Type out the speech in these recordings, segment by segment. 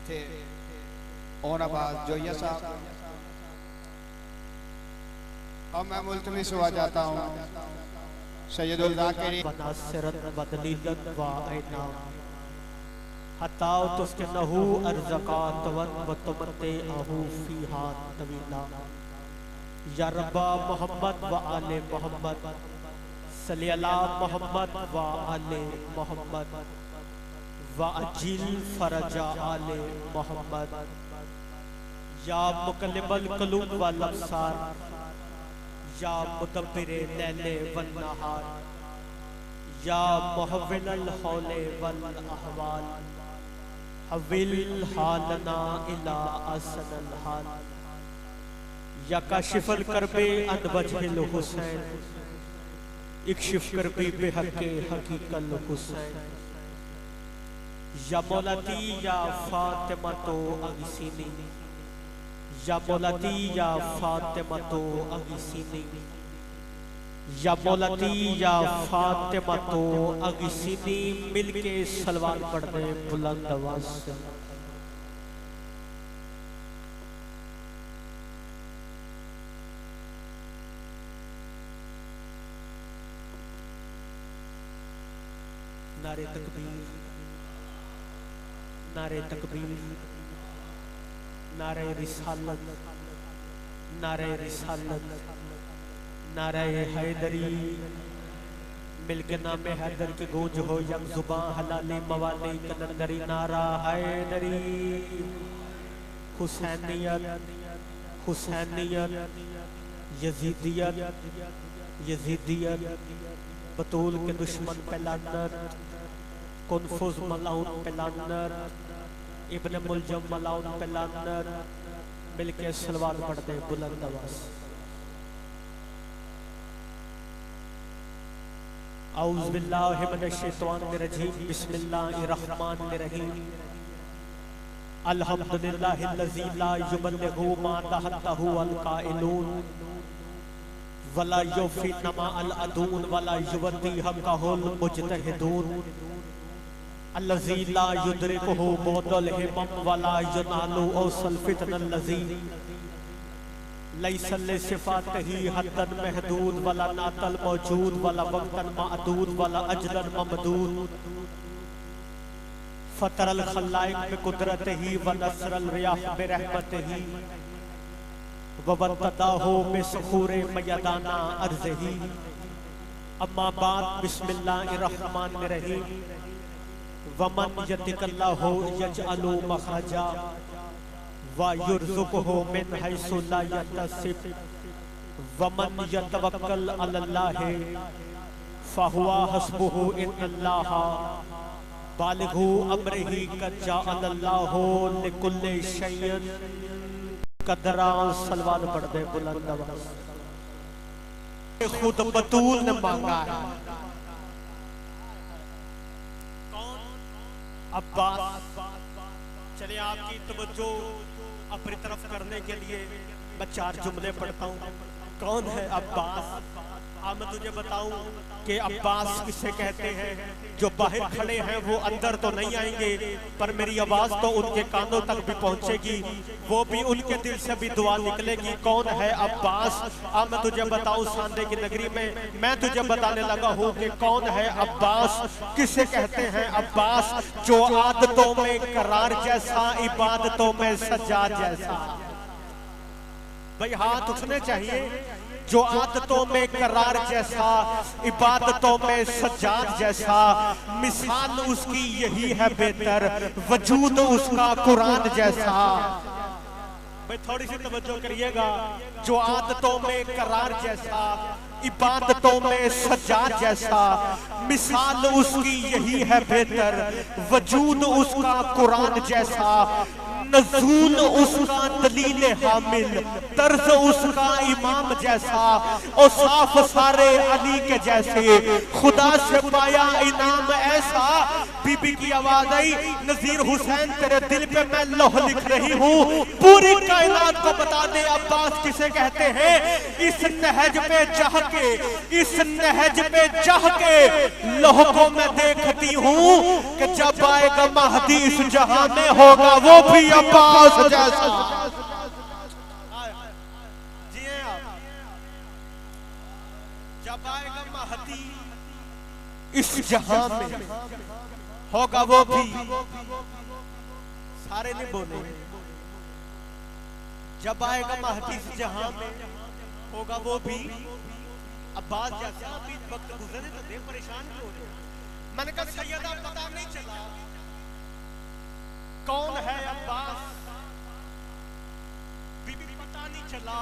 इतने ओनाबाद जोया साहब। अब मैं मुल्तमिस हुआ जाता हूँ सैयदुल ज़ाकिरीन हताओ तुस्के नहू अर्ज़क़ात व तुमते आहू फीहा तवीला या रब्बा मोहम्मद व आले मोहम्मद सल्ली अला मोहम्मद व आले मोहम्मद व अजील फरजा आले मोहम्मद या मुकल्लिमल क़ुलूब वल अब्सार या मुदब्बिरे लैले वन नहार या मुहव्विलल हौले वल अहवाल हविल हालना इला असनल हाल या काशिफल करबे अन वजहिल हुसैन इक्शिफ करबी बेहक़े हकीकल हुसैन या मौलाती या फातिमा तो अगिसीनी या मौलाती या फातिमा तो अगिसीनी या मौलाती या फातिमा तो अगिसीनी मिलके सलवार पढ़ने बुलंद आवाज से। नारे तकबीर, नारे तकबीर, नारे रिसालत, नारे रिसालत, नारे हैदरी। मिलके नामे हैदर के गूंज हो यम जुबां हलाली मवाली कलंदरी। नारा हैदरी। हुसैनियत, हुसैनियत, यजीदियत, यजीदियत, बतूल के दुश्मन पे लानत, कुनफुज मलाउन पे लानत, इब्न मुलजम मलाउन पे लानत। मिलके सलवार पढ़ते बुलंद आवाज़। औज़ु बिल्लाहि मिनश शैतानिर रजीम बिस्मिल्लाहिर रहमानिर रहीम। अल्हम्दुलिल्लाहिल्लज़ी ला युबल्लिगु मा तहतहु अल काइलून वला युफ़ी नमा अल अदून वला युवती हक़हुल मुज्तहिदून अल्लज़ी ला युदरिकुहु बौदुल हिमम वला युनालु औसल फितनल लज़ी लैसा लिसिफ़ातिही हद्दन महदूद वला नातल मौजूद वला वक्तन मादूद वला अजलन ममदूद फतरल खलाइक बिकुदरतिही व नसरल रियाह बिरहमतिही व वतदाहु बिसखूरे मयदाना अर्ज़िही। अम्मा बाद बिस्मिल्लाहिर रहमानिर रहीम। वमन यतिकल्लाहु यजअलु मखरजा व युर्ज़ुक़हु मिन हैसु ला यहतसिब वमन यतवक्कल अलल्लाहि फहुवा हस्बुहु इन्नल्लाहा बालिगु अम्रिही क़द जअलल्लाहु लिकुल्लि शैइन क़दरा। सलवात पढ़ दे बुलंद आवाज़। खुद बतूल ने मांगा है। अब्बास, चलिए आपकी तवज्जो अपनी तरफ करने के लिए मैं 4 जुमले पढ़ता हूँ। कौन है अब्बास? अब मैं तुझे बताऊं कि अब्बास किसे कहते हैं। जो बाहर खड़े हैं वो अंदर तो नहीं आएंगे, पर मेरी आवाज तो उनके कानों तक भी पहुंचेगी, वो भी उनके दिल से भी दुआ निकलेगी। कौन है अब्बास? अब मैं तुझे बताऊं सांदे की नगरी में मैं तुझे बताने लगा हूं कि कौन है अब्बास। किसे कहते हैं अब्बास? जो आदतों में करार जैसा, इबादतों में सज्जाद जैसा। भाई हाथ उठने चाहिए। जो आदतों में करार जैसा, इबादतों में सज्जाद जैसा, मिसाल उसकी यही है बेहतर, वजूद उसका कुरान जैसा। भाई थोड़ी सी तवज्जो करिएगा। जो आदतों में करार जैसा, इबादतों में सज्जाद जैसा, मिसाल उसकी यही है बेहतर, वजूद उसका कुरान जैसा। नजूल उसका दलील हामिल, तर्ज उसका इमाम जैसा, और साफ सारे अली के जैसे, खुदा से पाया इनाम ऐसा। बीबी की आवाज आई, नजीर हुसैन तेरे दिल पे मैं लौह लिख रही हूँ, पूरी कायनात को बता दे अब्बास किसे कहते हैं। इस नहज पे चढ़ के, इस नहज पे चढ़ के लौह को मैं देखती हूँ कि जब आएगा महदी इस जहां में होगा वो भी अब्बास जैसा। जी आप, जब आएगा महदी इस जहां में होगा वो भी, सारे ने बोले जब आएगा महदी इस जहां में होगा वो भी अब्बास जैसा। अभी वक्त गुजरे तो दे, परेशान क्यों हो रहे? मैंने कहा सैयदा पता नहीं चला कौन है अब्बास, बीबी पता नहीं चला,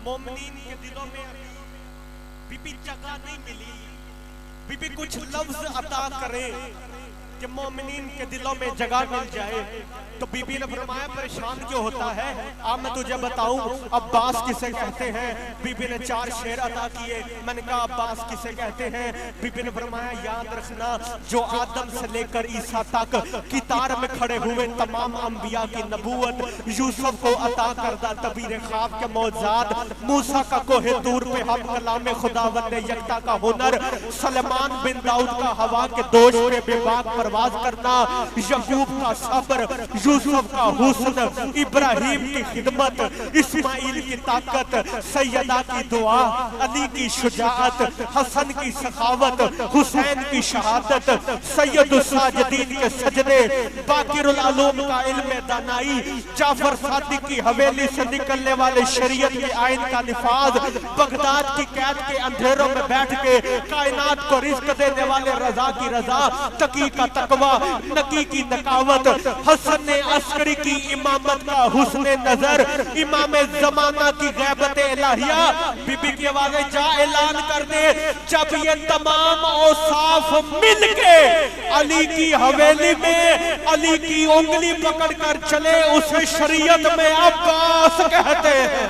मोमिनीन के दिलों में बीबी जगह नहीं मिली, बीबी कुछ लफ्ज अता करे कि मोमिनीन के दिलों में जगह मिल जाए। तो बीबी ने फरमाया परेशान क्यों होता है, अब मैं तुझे बताऊं अब्बास किसे कहते हैं। बीबी ने 4 शेर अदा किए। मैंने कहा अब्बास किसे कहते हैं। बीबी ने फरमाया याद रखना जो आदम से लेकर ईसा तक कितार में खड़े हुए तमाम अंबिया की नबूवत, यूसुफ को अता करदा तबीर ख्वाब के मौजाद, मूसा का कोहे दूर पे हम कलाम खुदावंद यकता का हुनर, सलमान बिन दाऊद का हवा के दोष पे बेबाक परवाज करना, यकूब का सब्र, यूसुफ का हुस्न, इब्राहिम की खिदमत, इस्माइल की ताकत, सैयदा की दुआ, अली की शुजाअत, हसन की सखावत, हुसैन की शहादत, सैयदुस साजिदीन के सजदे, बाकिरुल आलूम का इल्म दानाई, जाफर सादिक की हवेली से निकलने वाले शरीयत के आइन का निफाज, बगदाद की कैद के अंधेरों में बैठ के कायनात को रिज़्क देने वाले रजा की रजा, तकी का तकवा, नकी की नकावत, हसन अस्करी की इमामत का हुस्ने नजर, इमाम जमाना की गैबत इलाहिया। बीबी की आवाज़ें जा ऐलान कर दे जब ये तमाम औसाफ मिलके अली की हवेली में अली की उंगली पकड़कर चले उसे शरीयत में अब्बास कहते हैं।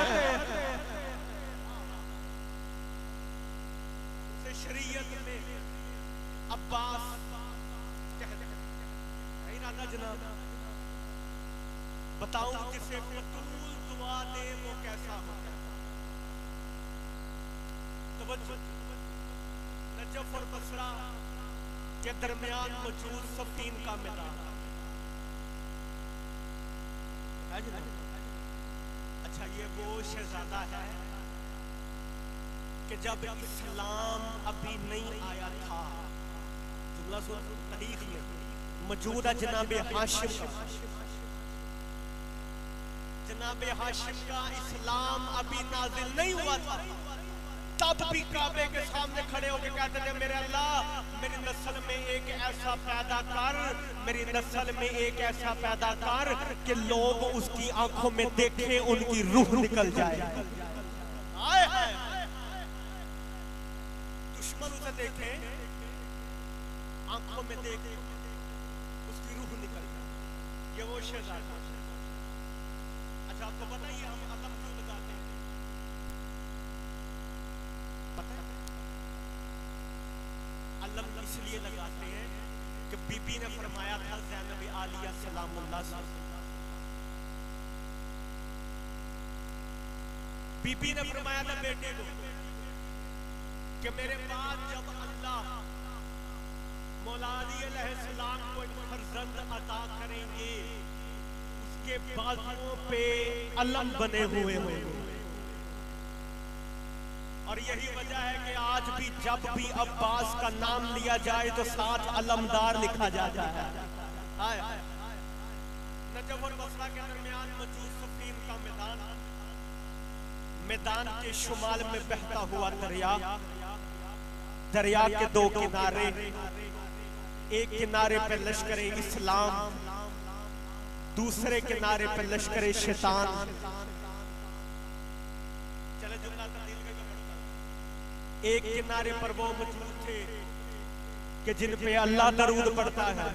उसे शरीयत में अब्बास कहते हैं। राधा जनाब बताऊं जिसे फतूल दुआ दे वो कैसा होता है। तवज्जो, नजफ और बसरा के दरमियान मौजूद सफीन का मैदान। अच्छा ये वो शहजादा है कि जब इस्लाम अभी नहीं आया था, जुमला सुन तारीख में मौजूद है जनाब हाशिम का, जनाब हाशिम का इस्लाम अभी नाजिल नहीं हुआ था, तब भी काबे के सामने खड़े होकर कहते थे मेरे अल्लाह मेरी नस्ल में एक ऐसा पैदा कर, मेरी नस्ल में एक ऐसा पैदा कर कि लोग उसकी आंखों में देखें उनकी रूह निकल जाए। दुश्मन उसे देखे आंखों में देखे उसकी रूह निकल जाए। ये वो शहजादा। अच्छा आपको बताइए हम अलम क्यों लगाते हैं? अलम इसलिए लगाते हैं कि बीबी ने फरमाया था ज़ैनब आलिया सलामुल्लाह से, बीबी ने फरमाया था बेटे को कि मेरे बाद जब अल्लाह मौला अली अलैहिस्सलाम को एक फर्जंद अता करेंगे उसके बाजुओं पे अलम बने हुए होंगे। और यही वजह है कि आज भी जब भी अब्बास का नाम लिया जाए तो साथ अलमदार लिखा जाता है। नजफ और बसरा के दरमियान मौजूद सफीन का मैदान, मैदान के शुमाल में बहता हुआ दरिया, दरिया के 2 किनारे, एक किनारे पे लश्करे इस्लाम, दूसरे किनारे पे लश्करे शैतान। चले जुमला तब्दील करके पढ़ता हूं। एक किनारे पर वो मौजूद थे कि जिन पे अल्लाह दरूद पढ़ता है,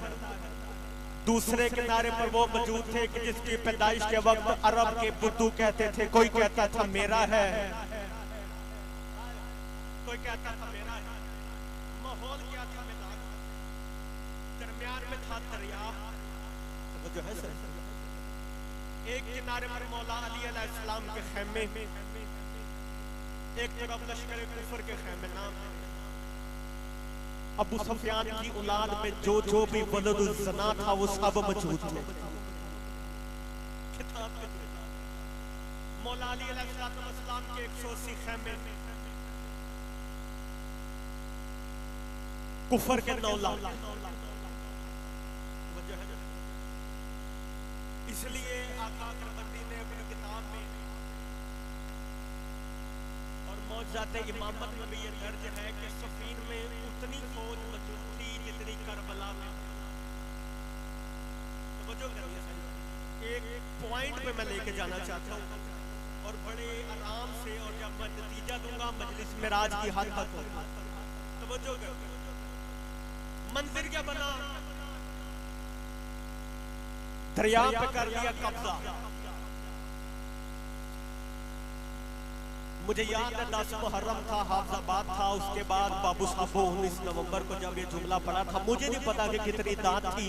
दूसरे किनारे पर वो मौजूद थे कि जिसकी पैदाइश के वक्त अरब के बुद्धू कहते थे, कोई कहता था मेरा है, कोई कहता था मेरा है। माहौल क्या था मैदान, दरमियान में था दरिया, वो जो है सर, एक किनारे पर मौला अली अलैहिस्सलाम के खैमे, एक तरफ लश्कर कुफर के खैमे। नाम अबू सुफियान की औलाद में जो जो भी वलदुल ज़ना था वो सब मौजूद थे। मौला अली अलैहिस्सलाम के 180 खैमे, कुफर के 9 लाख। इसलिए आका करबंदी ने अपनी किताब में और मौजज़ाते इमामत में भी ये दर्ज है कि सफीन में उतनी फौज मौजूद थी जितनी करबला में। तो एक पॉइंट पे मैं लेके जाना चाहता हूँ और बड़े आराम से, और जब मैं नतीजा दूंगा मजलिस में राज की हद तक होगा। तो मंदिर क्या बना, दरिया पे कर लिया कब्जा। मुझे याद है 10 मुहर्रम था, हाफिजाबाद था, उसके बाद बाबू साहब 19 नवंबर को जब ये जुमला पड़ा था, मुझे नहीं पता कि कितनी दाद थी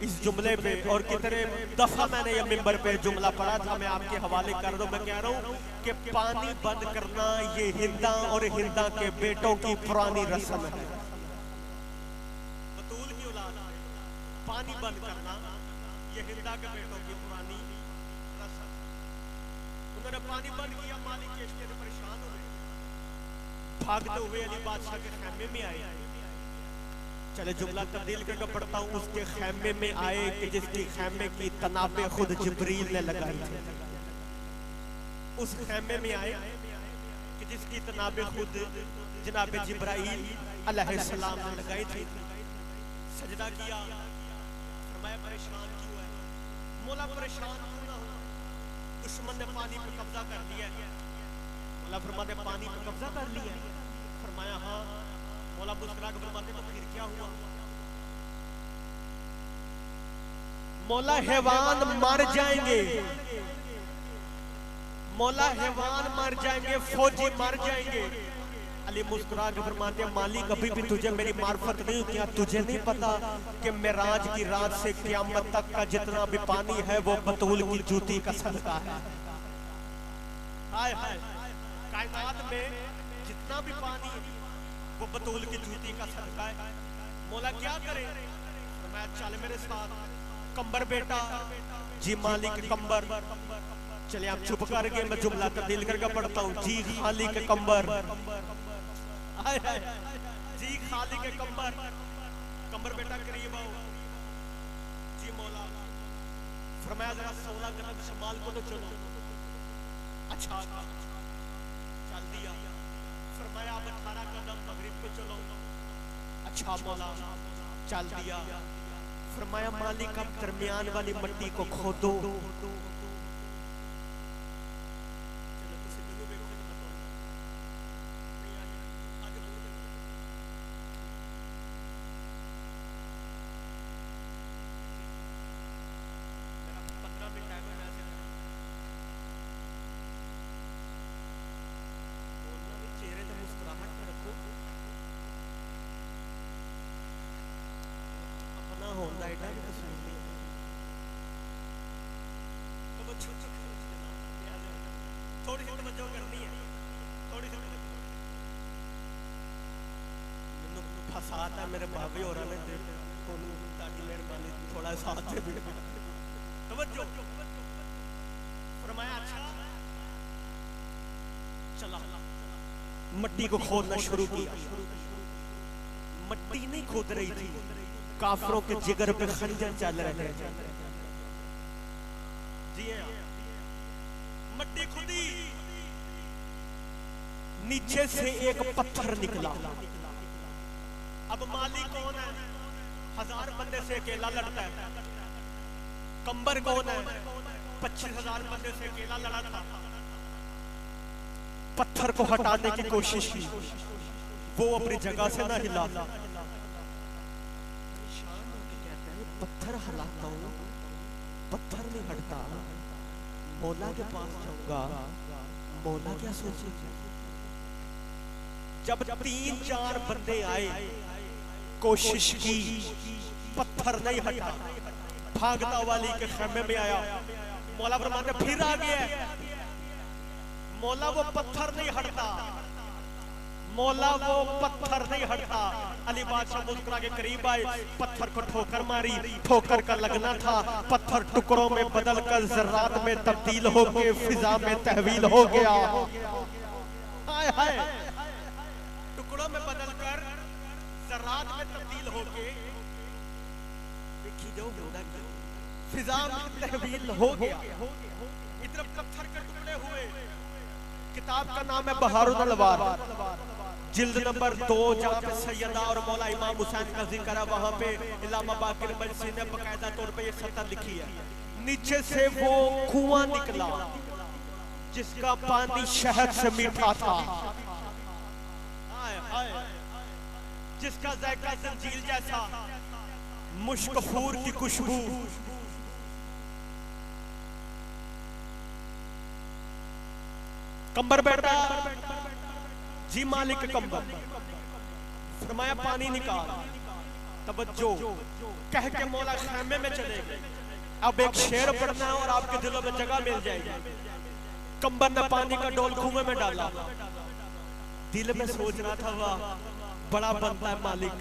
इस जुमले पे और कितने दफा मैंने ये मिंबर पे जुमला पढ़ा था। मैं आपके हवाले कर दूं। मैं कह रहा हूँ कि पानी बंद करना ये हिंदा और हिंदा के बेटों की पुरानी रस्म है। बतूल की औलाद, पानी बंद करना ये हिंदा के बेटों की पुरानी रस्म। उन्होंने पानी बंद किया, मालिक के इश्क़ से परेशान हुए, भागते हुए अली बादशाह के खैमे में आए। चले जुमला तब्दील करके पढ़ता हूँ। उसके खैमे में आए कि जिसकी खैमे की तनाबे खुद जिब्रील ने लगाई थी। उस खैमे में आए कि जिसकी तनाबे खुद जनाब जिब्राइल अलैहिस्सलाम ने लगाई थी। सजदा किया, फरमाया परेशान क्यों है? मौला परेशान क्यों ना हो, दुश्मन ने पानी पे कब्जा कर लिया है। मौला फरमाते पानी पे कब्जा कर लिया है? फरमाया हाँ। मौला मुस्कुरा के फरमाते तो फिर क्या हुआ? मौला हैवान मर जाएंगे, मौला हैवान मर जाएंगे, फौजी मर जाएंगे। अली मुस्कुरा के फरमाते मालिक अभी भी तुझे मेरी मार्फत नहीं, क्या तुझे नहीं पता कि मेराज की रात से क़यामत तक का जितना भी पानी है वो बतूल की जूती का सदका है। हाय हाय, कायनात में जितना भी पानी वो बतूल की जूती का सदका है। मौला क्या करे? मैं चल मेरे साथ। कंबर बेटा जी मालिक कंबर। चले आप चुप करके मैं जुमला तब्दील करके पढ़ता हूँ। जी खालिक कंबर, जी खालिक कंबर। कंबर बेटा करीब आओ। जी मौला। फरमाया जरा 16 कदम शमाल को तो चलो। अच्छा चल दिया। फरमाया अब 18 कदम मगरिब पे चलो। अच्छा मौला चल दिया। फरमाया मालिक अब दरमियान वाली मिट्टी को खोदो। थोड़ी सी तवज्जो करनी है, थोड़ी सी फसाता मेरे भाभी हो रहा है। ताकि मेहरबानी थोड़ा साथ दे भी तवज्जो। फरमाया अच्छा चला। मिट्टी को खोदना शुरू किया। मिट्टी नहीं खोद रही थी, काफिरों के जिगर पे खंजर चल रहे थे। जी मिट्टी खुदी, नीचे से एक पत्थर निकला। अब मालिक कौन है? 1000 बंदे से अकेला लड़ता है। कंबर कौन है? 25,000 बंदे से अकेला लड़ा था। पत्थर को हटाने की कोशिश की, वो अपनी जगह से ना हिला। पत्थर हिलाता हूँ, पत्थर नहीं हटता। मौला के पास जाऊंगा, मौला क्या सोचेगा? जब 3-4 बंदे आए, कोशिश की, पत्थर नहीं हटा, भागता वाली के खेमे में आया। मौला फरमाते फिर आ गया। मौला वो पत्थर नहीं हटता, मौला वो पत्थर नहीं हटता। अली बादशाह मुस्कुरा के करीब आए, पत्थर को ठोकर मारी, ठोकर का लगना था, पत्थर टुकड़ों में बदलकर जर्रात में तब्दील हो गए, फिजा में तहवील हो गया। हाय हाय, टुकड़ों में बदलकर जर्रात में तब्दील हो गए, देखी जो होना क्या, फिजा में तहवील हो गया। इधर पत्थर के टुकड़े हुए। किताब का नाम है बहारुल अनवार, जिल्द नंबर 2, जहाँ पे सैयदा और मौला इमाम हुसैन का जिक्र है। वहाँ पे इलामा बाकिर मजसी ने बकायदा तौर पे ये सतह लिखी है। नीचे से वो कुआं निकला जिसका पानी शहद से मीठा था, जिसका जायका जंजील जैसा, मुश्कफूर की खुशबू। कंबर बैठा, जी मालिक कंबर, फरमाया पानी निकाल। तवज्जो, कह के मौला खेमे में चले गए। अब एक शेर पढ़ना है और आपके दिलों में जगह मिल जाएगी। कंबर ने पानी का डोल कुएं में डाला, दिल में सोच रहा था वाह बड़ा बनता है मालिक,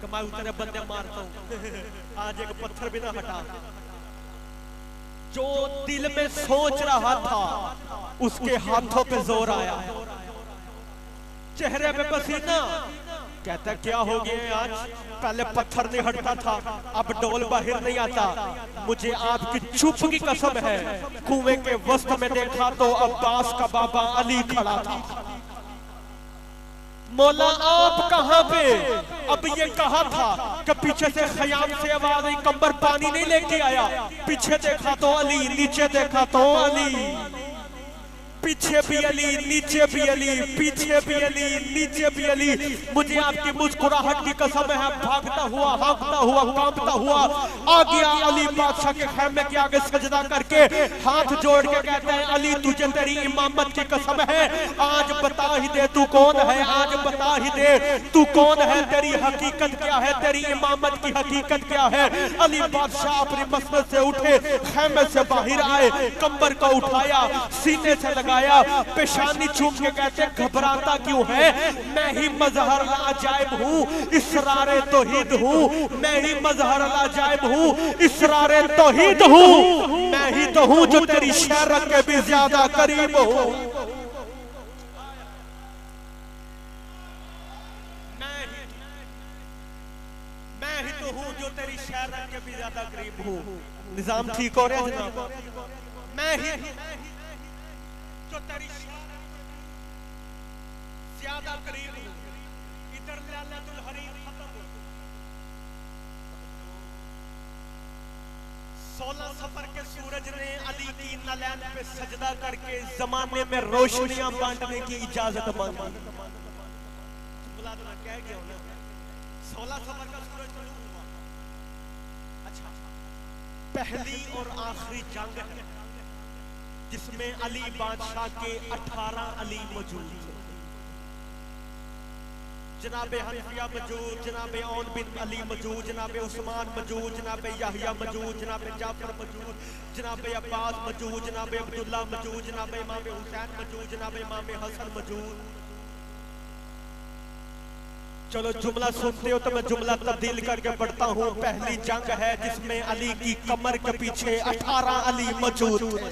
कमाई उतरे बंदे मारता हूं, आज एक पत्थर भी ना हटा। जो दिल में सोच रहा था उसके हाथों पे जोर आया, चेहरे पे पसीना। कहता क्या हो गया आज? पहले पत्थर नहीं हटता था, अब डोल बाहर नहीं आता। मुझे आपकी चुप की कसम है, कुएं के वस्त में देखा तो अब्बास का बाबा अली खड़ा था। मौला आप कहां पे? अब ये कहा था कि पीछे से खयाम से आवाज आई, कंबर पानी नहीं लेके आया। पीछे देखा तो अली, नीचे देखा तो अली, पीछे भी अली, नीचे भी अली, पीछे भी अली, नीचे भी अली। मुझे आपकी मुस्कुराहट की कसम है, भागता हुआ, हाँकता हुआ, कांपता हुआ आ गया अली बादशाह के खेमे के आगे सजदा करके हाथ जोड़ के कहते हैं अली तुझे तेरी इमामत की कसम है, आज बता ही दे तू कौन है, आज बता ही दे तू कौन है, तेरी हकीकत क्या है, तेरी इमामत की हकीकत क्या है। अली बादशाह अपनी मसनद से उठे, खेमे से बाहर आए, कंबर को उठाया, सीने से लगाया, पेशानी चूम के कहते घबराता क्यों है, मैं ही मजहर अजायब हूँ, इसरारे तौहीद हूँ, मैं ही मजहर अजायब हूँ, इसरारे तौहीद हूँ, मैं ही तो हूँ जो तेरी शहरत के भी ज्यादा करीब हूँ। मैं ही तो हूँ जो तेरी शहरत के भी ज्यादा करीब हूँ। निजाम ठीक हो रहा है जनाब? मैं ही जो तेरी ज्यादा करीब हूं। इधर लैलतुल हरीम खत्म हो। 16 सफर के सूरज ने अली की नलैन पे सजदा करके जमाने में रोशनियां बांटने की इजाजत मांगी। क्या गया 16 सफर का सूरज हुआ। अच्छा, पहली और आखिरी जंग है जिसमें अली बादशाह के 18 अली मौजूद थे। जनाबे हनीफिया मौजूद, जनाबे औन बिन अली मौजूद, जनाबे उस्मान मौजूद, जनाबे याहिया मौजूद, जनाबे जाफर मौजूद, जनाबे अब्बास मौजूद, जनाबे अब्दुल्ला मौजूद, जनाबे इमाम हुसैन मौजूद, जनाबे इमाम हसन मौजूद। चलो जुमला सुनते हो तो मैं जुमला तब्दील करके पढ़ता हूँ। पहली जंग है जिसमें अली की कमर के पीछे 18 अली मौजूद थे।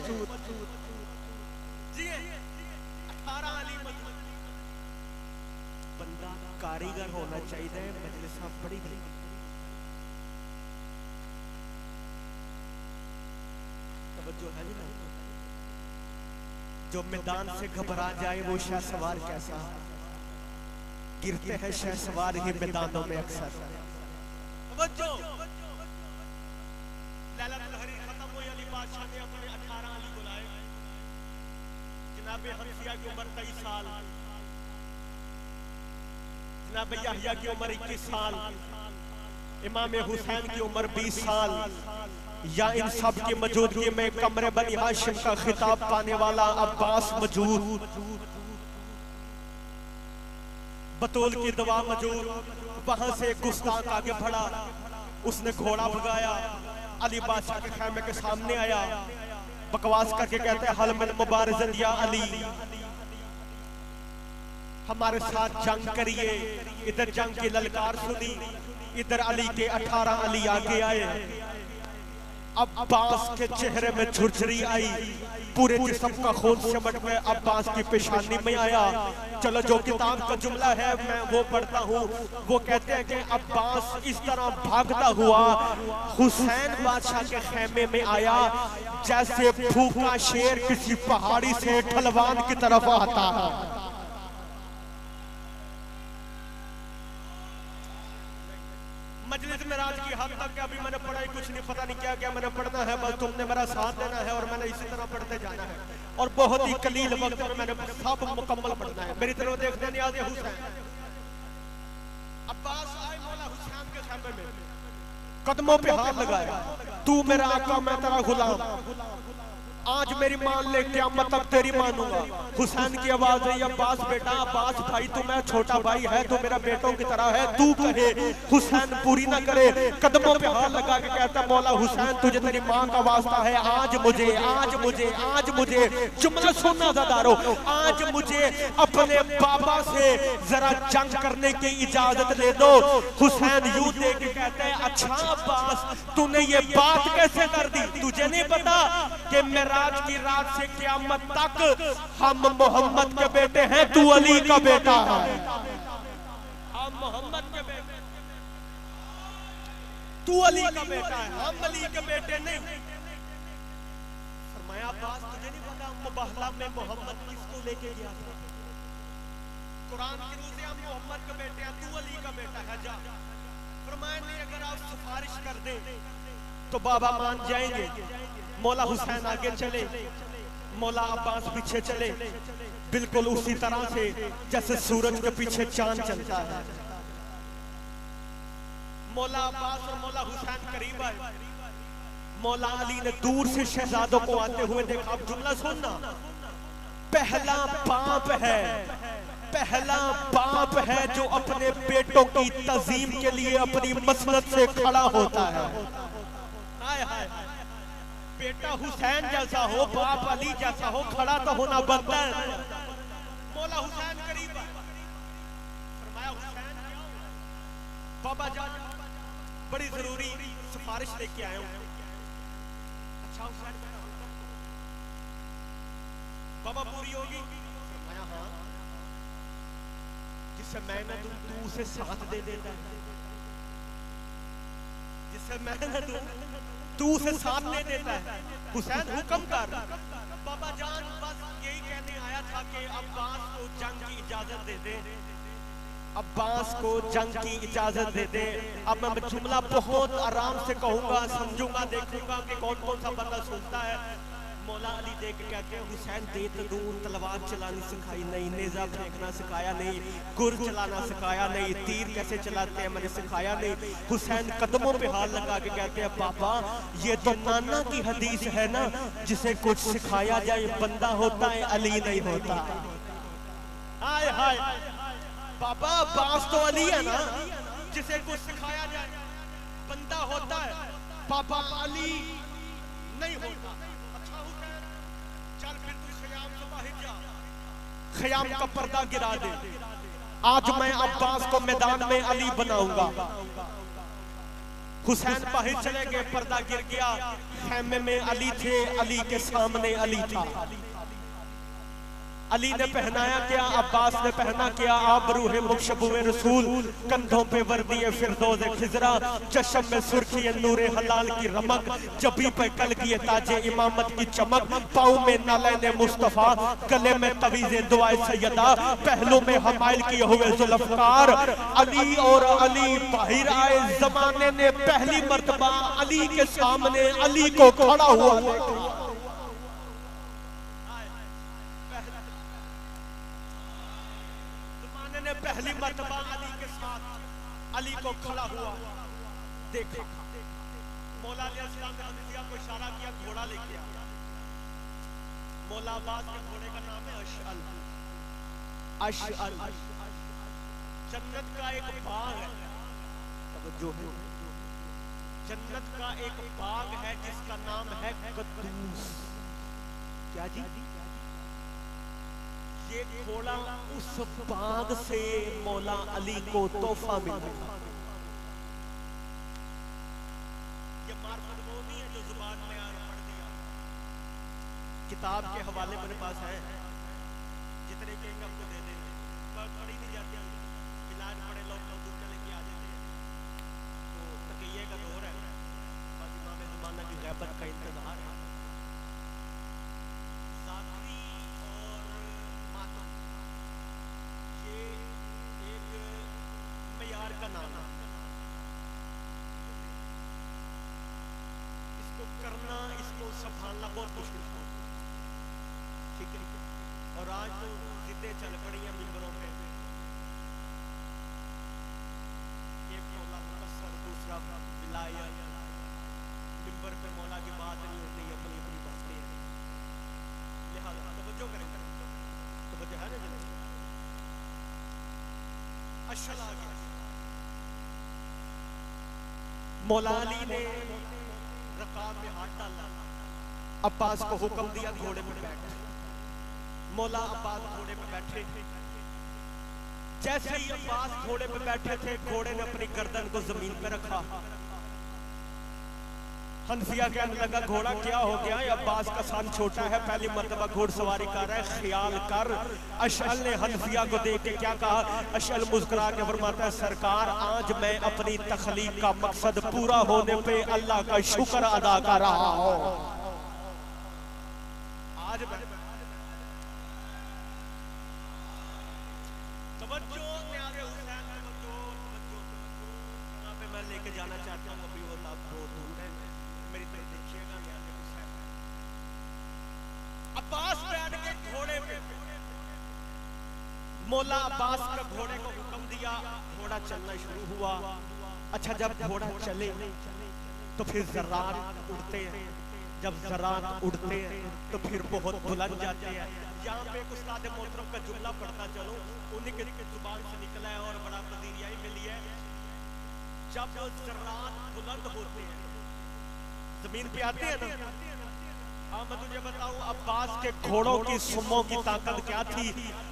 बंदा कारीगर होना चाहिए, मजलिस बड़ी बड़ी। तवज्जो है ना? जो मैदान से घबरा जाए वो शहसवार कैसा, गिरते हैं शहसवार ही मैदानों में अक्सर। तवज्जो, लैलतुल हरीम खत्म हुई, अली बादशाह ने अपने 18 अली बुलाए। जनाबे हनीफिया की उम्र 23 साल, जनाबे याहिया की उम्र 21 साल, इमाम हुसैन की उम्र 20 साल या इन सब की मौजूदगी में कमरे बनी हाशिम का खिताब पाने वाला अब्बास मौजूद, बतूल की दवा मौजूद। वहां से गुस्ताख आगे बढ़ा, उसने घोड़ा भगाया, अली बादशाह के खैमे के सामने आया, बकवास करके कहते हैं हल मिन मुबारज़त या अली, हमारे साथ जंग करिए। इधर जंग की ललकार सुनी, इधर अली के 18 अली आगे आए। अब्बास के चेहरे में झुरझुरी आई, पूरे जिस्म का खून सिमट में अब्बास की पेशानी में आया। चलो जो किताब का जुमला है मैं वो पढ़ता हूँ। वो कहते हैं कि अब्बास इस तरह भागता हुआ हुसैन बादशाह के खेमे में आया जैसे भूखा शेर किसी पहाड़ी से ढलवान की तरफ आता है। मजलिस में राज की हद तक अभी मैंने पढ़ा ही कुछ नहीं, पता नहीं क्या क्या मैंने पढ़ना है, बस तुमने मेरा साथ देना है और मैंने इसी तरह पढ़ते जाना है और बहुत ही कलील वक्त में मैंने सब मुकम्मल पढ़ना है। मेरी तरफ देखने नहीं आते हुसैन। अब्बास आए मौला हुसैन के खेमे में, कदमों पे हाथ लगाया, तू मेरा आका मैं तेरा गुलाम, आज मेरी मान ले क़यामत तक तेरी मानूंगा। हुसैन की आवाज आई, अब्बास बेटा, अब्बास भाई तू मैं छोटा भाई है, तू मेरा बेटों की तरह है, तू कहे। हुसैन पूरी ना करे, कदमों पे हाथ लगा के कहता मौला हुसैन तुझे तेरी माँ का वास्ता है, आज मुझे आज मुझे आज मुझे जुमला सुनना ज़दारो, आज मुझे अपने बाबा से जरा जंग करने की इजाजत ले दो। हुसैन यूं देख के कहते हैं अच्छा अब्बास तूने ये बात कैसे कर दी, तुझे नहीं पता कि मेरा आज की रात से क़यामत तक हम मोहम्मद के बेटे हैं, तू अली का बेटा है। हम मोहम्मद के बेटे, तू अली का बेटा है, हम अली के बेटे नहीं। फरमाया अब्बास तुझे नहीं पता मुबाहला में मोहम्मद किसको लेके गया था? कुरान की रूह से हम मोहम्मद के बेटे हैं, तू अली का बेटा है, जा। फरमाया नहीं अगर आप सिफारिश कर दे तो बाबा मान जाएंगे। मौला हुसैन आगे चले, मौला अब्बास पीछे चले, बिल्कुल उसी तरह से जैसे सूरज के पीछे चांद चलता है। मौला अब्बास और मौला हुसैन करीब आए, मौला अली ने दूर से शहजादों को आते हुए देखा। अब जुमला सुनना, पहला बाप है, पहला बाप है जो अपने बेटों की तज़ीम के लिए अपनी मसलत से खड़ा होता है। हाय हाय, बेटा हुसैन जैसा हो, बाप अली जैसा हो, खड़ा तो होना बनता है। मौला हुसैन करीब फरमाया हुसैन बाबा जान बड़ी जरूरी सिफारिश लेके आया हूं। अच्छा हुसैन बाबा पूरी होगी? फरमाया हाँ, जिससे मैं न दूं तू उसे साथ दे देता है, जिससे मैं न दूं तू उसे साथ दे देता है। हुसैन हुक्म कर। बाबा जान बस यही कहने आया था कि अब्बास को जंग की इजाजत दे दे, अब्बास को जंग की इजाजत दे दे। अब मैं जुमला बहुत आराम से कहूंगा, समझूंगा, देखूंगा कि कौन कौन सा बंदा सुनता है। मौला अली देख के कहते हैं हुसैन दे तो दूं, तलवार चलानी सिखाई नहीं, नेजा फेंकना सिखाया नहीं, गुर चलाना सिखाया नहीं, तीर कैसे चलाते हैं मैंने सिखाया नहीं। हुसैन कदमों पे हाथ लगा के कहते हैं पापा ये तो नाना की हदीस है ना, जिसे कुछ सिखाया जाए बंदा होता है, अली नहीं होता। हाय हाय पापा, अब्बास तो अली है ना, जिसे कुछ सिखाया जाए बंदा होता है, पापा अली नहीं होता। अच्छा हुसैन चल फिर तू ख़याम से बाहर जा, ख़याम का पर्दा गिरा दे, आज मैं अब्बास को मैदान में अली बनाऊंगा। हुसैन बाहर चले गए, पर्दा गिर गया, खेमे में अली थे, अली के सामने अली था। अली ने पहनाया क्या, अब्बास ने पहना क्या, आबरूहे मुक्शबुए रसूल, कंधों पे वर्दी फिरदौस खिजरा, चश्म में सुर्खी नूरे हलाल की रमक, जबी पे कल की ताजे इमामत की चमक, पाँव में नालैने मुस्तफा, गले में तवीज़े दुआए सैयदा, पहलू में हमाइल किए हुए जुल्फ़कार। अली और अली बाहर आए, जमाने ने पहली मर्तबा अली के सामने अली को खड़ा हुआ। पहली मर्तबा अली के साथ अली को खड़ा हुआ। देखा। मौला अलैहिस्सलाम ने हनफिया को इशारा किया, घोड़ा लेके आया। मौला अब्बास के घोड़े का नाम है अशअल। अशअल जन्नत का एक बाग है, तवज्जो है, जन्नत का एक बाग है जिसका नाम है कद्दूस। क्या जी? ये घोड़ा उस बाग से मौला अली को तोहफा मिला था। ये मार्फत वो नहीं है जो जुबान में आया पढ़ दिया। किताब के हवाले मेरे पास है, जितने के आपको दे देंगे, पर पढ़ी नहीं जाती। इलाज पढ़े लोग दूसरे लेके आ जाते हैं। तो तकिए का दौर है, बस इमाम ज़माना की गैबत का इंतजार है। ज़ाकरी और मातम ये एक मयार का नाम है। इसको करना, इसको संभालना बहुत मुश्किल है, ठीक है। और आज तो जिद्दें चल पड़ी हैं मिंबरों पे, एक मौला मुकस्सर, दूसरा विलायत। मिंबर पे मौला की बात नहीं होती, अपनी अपनी बातें हैं। लिहाजा तवज्जो करें, तवज्जो है ना जनाब। अशअल आ गया। मौला अली ने रकाब में हाथ डाला, अब्बास को हुक्म दिया घोड़े पे बैठ। मौला अब्बास घोड़े पे बैठे। जैसे ही अब्बास घोड़े पे बैठे थे, घोड़े ने अपनी गर्दन को जमीन पे रखा। हनफिया कहने लगा, घोड़ा क्या हो गया? अब्बास का सन छोटा है, पहली मर्तबा घोड़सवारी कर रहा है, ख्याल कर। अशअल ने हनफिया को देख के क्या कहा? अशअल मुस्कुरा के फरमाता है, सरकार आज मैं अपनी तखलीक का मकसद पूरा होने पे अल्लाह का शुक्र अदा कर रहा हूं। आज मैं तवज्जो न्यारे हुसैन, तवज्जो तवज्जो यहाँ पे मैं लेके जाना चाहता हूँ। अभी वो बहुत दूर है, मेरी तरफ देखिएगा। न्यारे हुसैन अब्बास बैठ के घोड़े पे, मौला अब्बास का घोड़े को हुक्म दिया, घोड़ा चलना शुरू हुआ। अच्छा, जब घोड़ा चले तो फिर ज़र्रात उड़ते हैं, जब ज़र्रात उड़ते हैं तो फिर बहुत बुलंद जाते हैं। यहाँ पे एक उस्ताद मोहतरम का जुमला पढ़ता चलो, उन्हीं के जुबान से निकला है और बड़ा पजीरियाई मिली है। जब ज़र्रात बुलंद होते हैं, जमीन पे आते हैं ना। हाँ, मैं तुझे बताऊं, अब्बास के घोड़ों की सुमों की ताकत क्या थी।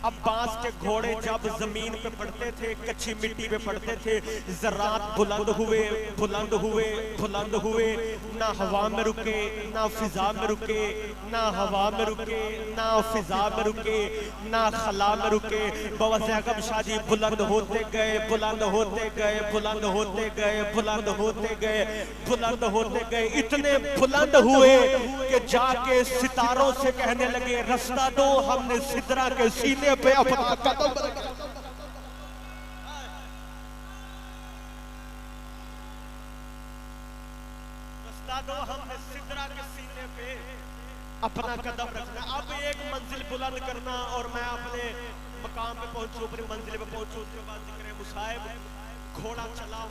अब्बास के घोड़े जब जमीन पे पड़ते थे, कच्ची मिट्टी पे पड़ते थे, ज़र्रात बुलंद हुए, बुलंद हुए, बुलंद हुए, ना हवा में रुके, ना फिजा में रुके, ना हवा में रुके, ना फिजा में रुके, ना खला में रुके। बवज़ैगम शाह जी बुलंद होते गए, बुलंद होते गए, बुलंद होते गए, बुलंद होते गए, बुलंद होते गए, इतने बुलंद हुए कि जाके सितारों से कहने लगे, रास्ता दो, हमने सिदरा के सीने पे अपना कदम रखा। रास्ता दो, हमने सिदरा के सीने पे अपना कदम रखना। अब एक मंजिल बुलंद करना और मैं अपने मकाम पे पहुंचूं, अपनी मंजिल पे पहुंचूं, उसके बाद जिक्र मुसाहिब। घोड़ा चला,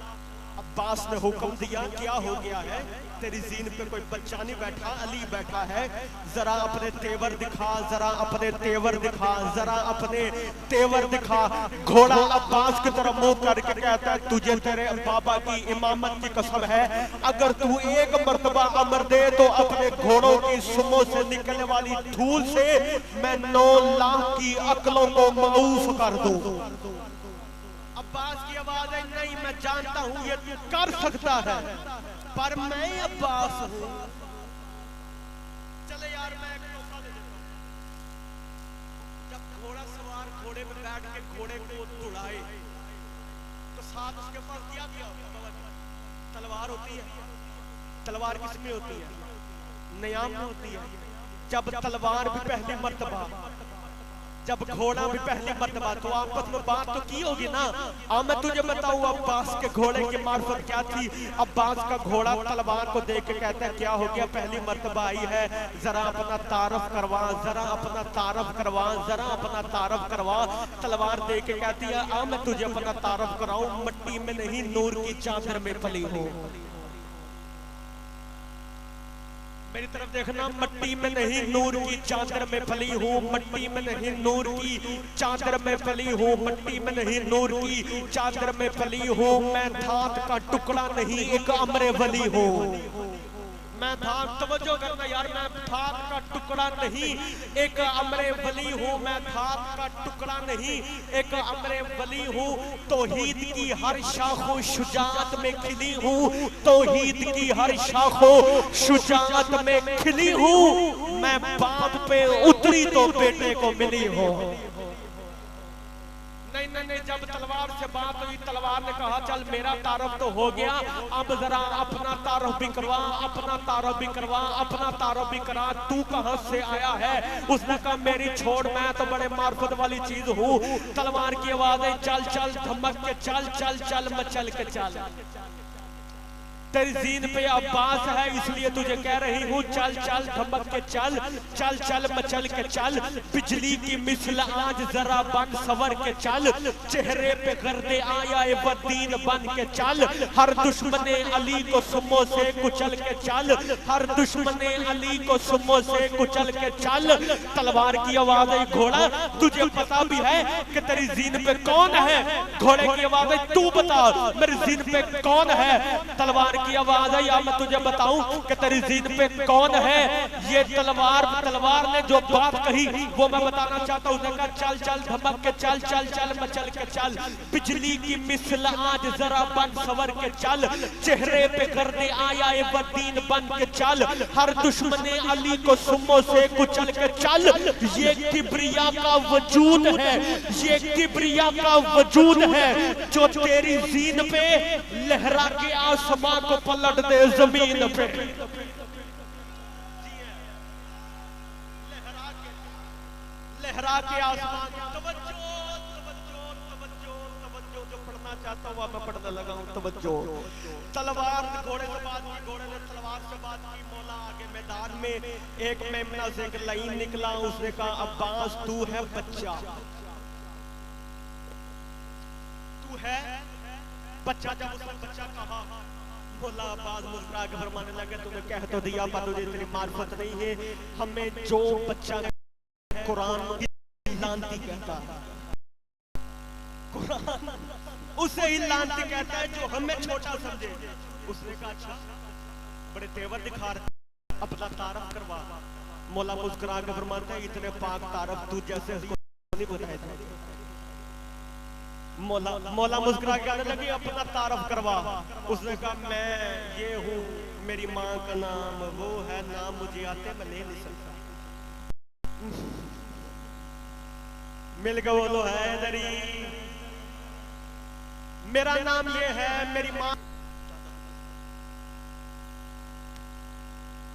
अब्बास ने हुक्म दिया, क्या हो गया है? तेरी जीन पे कोई बच्चा नहीं बैठा, अली बैठा है, जरा अपने तेवर दिखा, जरा अपने तेवर दिखा, जरा अपने तेवर दिखा। घोड़ा अब्बास की तरफ मुंह करके कहता है, तुझे तेरे बाबा की इमामत की कसम है, अगर तू एक मर्तबा अमर दे तो अपने घोड़ों की सुमों से निकलने वाली धूल से मैं 9 लाख की अक्लों को माऊफ कर दूं। अब्बास की आवाज है, नहीं मैं जानता हूं ये तू कर सकता है, पर मैं अब्बास हूं। चले यार, मैं एक तोहफा दे देता हूं। जब घोड़ा सवार घोड़े पे बैठ के घोड़े को दौड़ाए तो साथ उसके पास क्या होता? तलवार होती है। तलवार किसमें होती है? नयाम में होती है। जब तलवार भी पहली मर्तबा जब घोड़ा भी पहली मर्तबा तो आपस में बात तो की होगी ना। अब मैं तुझे बताऊं अब्बास के घोड़े की मार्फत क्या थी। अब्बास का घोड़ा तलवार को देख के कहता है क्या हो गया, पहली मर्तबा आई है, जरा अपना तारफ करवा, जरा अपना तारफ करवा, जरा अपना तारफ करवा। तलवार देख के कहती है अब मैं तुझे अपना तारफ कराऊं, मिट्टी में नहीं नूर की चादर में पली हूं। मेरी तरफ देखना, मट्टी में नहीं नूर की चादर में पली हूँ, मट्टी में नहीं नूर की चादर में पली हूँ, मट्टी में नहीं नूर की चादर में पली हूँ। मैं धात का टुकड़ा नहीं एक अमरे वली हूँ। मैं धात, तवज्जो करना यार, मैं धात का टुकड़ा नहीं एक अमरे वली हूँ। मैं धात का टुकड़ा नहीं एक अमरे वली हूँ। तौहीद की हर शाखों शुजाअत में खिली हूँ, तौहीद की हर शाखों शुजाअत में खिली हूँ। मैं बाप पे उतरी तो बेटे को मिली हूँ। नहीं नहीं नहीं, जब तलवार से बात हुई, तलवार ने कहा चल मेरा तारफ तो हो गया, अब जरा अपना तारफ भी करवा, अपना तारफ भी करवा, अपना तारफ भी करा। तू कहां से आया है? उसने कहा मेरी छोड़, मैं तो बड़े मार्फत वाली चीज हूँ। तलवार की आवाज है चल चल धमक के चल, चल चल मचल के चल। तेरी जीन पे अब्बास है इसलिए तुझे कह रही हूँ चल चल धमक के चल, चल चल मचल के चल। बिजली की मिसल आज जरा बन सवर के चल, चेहरे पे गर्दे आया बदीन बन के चल। हर दुश्मने अली को सुमो से कुचल के चल, हर दुश्मने अली को सुमो से कुचल के चल। तलवार की आवाज है घोड़ा तुझे पता भी है कि तेरी जीन पे कौन है? घोड़े की आवाज है तू बता मेरी जीन पे कौन है? तलवार की आवाज है या मैं तुझे बताऊं कि तेरी जीन पे कौन है? ये तलवार ने जो बात कही वो मैं बताना चाहता हूं। देखा चल चल धमक के चल, चल चल मचल के चल। बिजली की मिसल आज जरा बन सवर के चल, चेहरे पे गर्दे आया बदीन बन के चल। हर दुश्मने अली को सुमो से कुचल के चल। ये किबरिया का वजूद है, ये किबरिया का वजूद है जो तेरी जीन पे लहरा के आसमां को पलट दे जमीन पे। लहरा के आसमान। तवज्जो तवज्जो तवज्जो तवज्जो, जो पढ़ना चाहता हूँ मैं पढ़ने लगा हूँ। तवज्जो। तलवार घोड़े से बात की, घोड़े ने तलवार से बात की। मौला आगे मैदान में एक मेमना से एक लाइन निकला, उसने कहा अब्बास तू है बच्चा, तू है बच्चा। जब उसने बच्चा कहा मौला अब्बास मुस्कुरा के फरमाने लगे तूने कह तो दिया पर तुझे इतनी मार्फत नहीं है। हमें जो बच्चा कुरान की लानती कहता है, कुरान उसे ही लानती कहता है जो हमें छोटा समझे। उसने कहा अच्छा बड़े तेवर दिखा रहे, अपना तारफ करवा। मौला मुस्कुरा के फरमाता है इतने पाक तारफ तू जैसे नहीं बताए थे। मौला मुस्कुरा के आने लगी अपना तारफ करवा। उसने कहा मैं ये हूँ, मेरी माँ का नाम वो है, नाम मुझे आते मैं ले नहीं सकता। मिल गया वो है दरी, मेरा नाम ये है, मेरी माँ।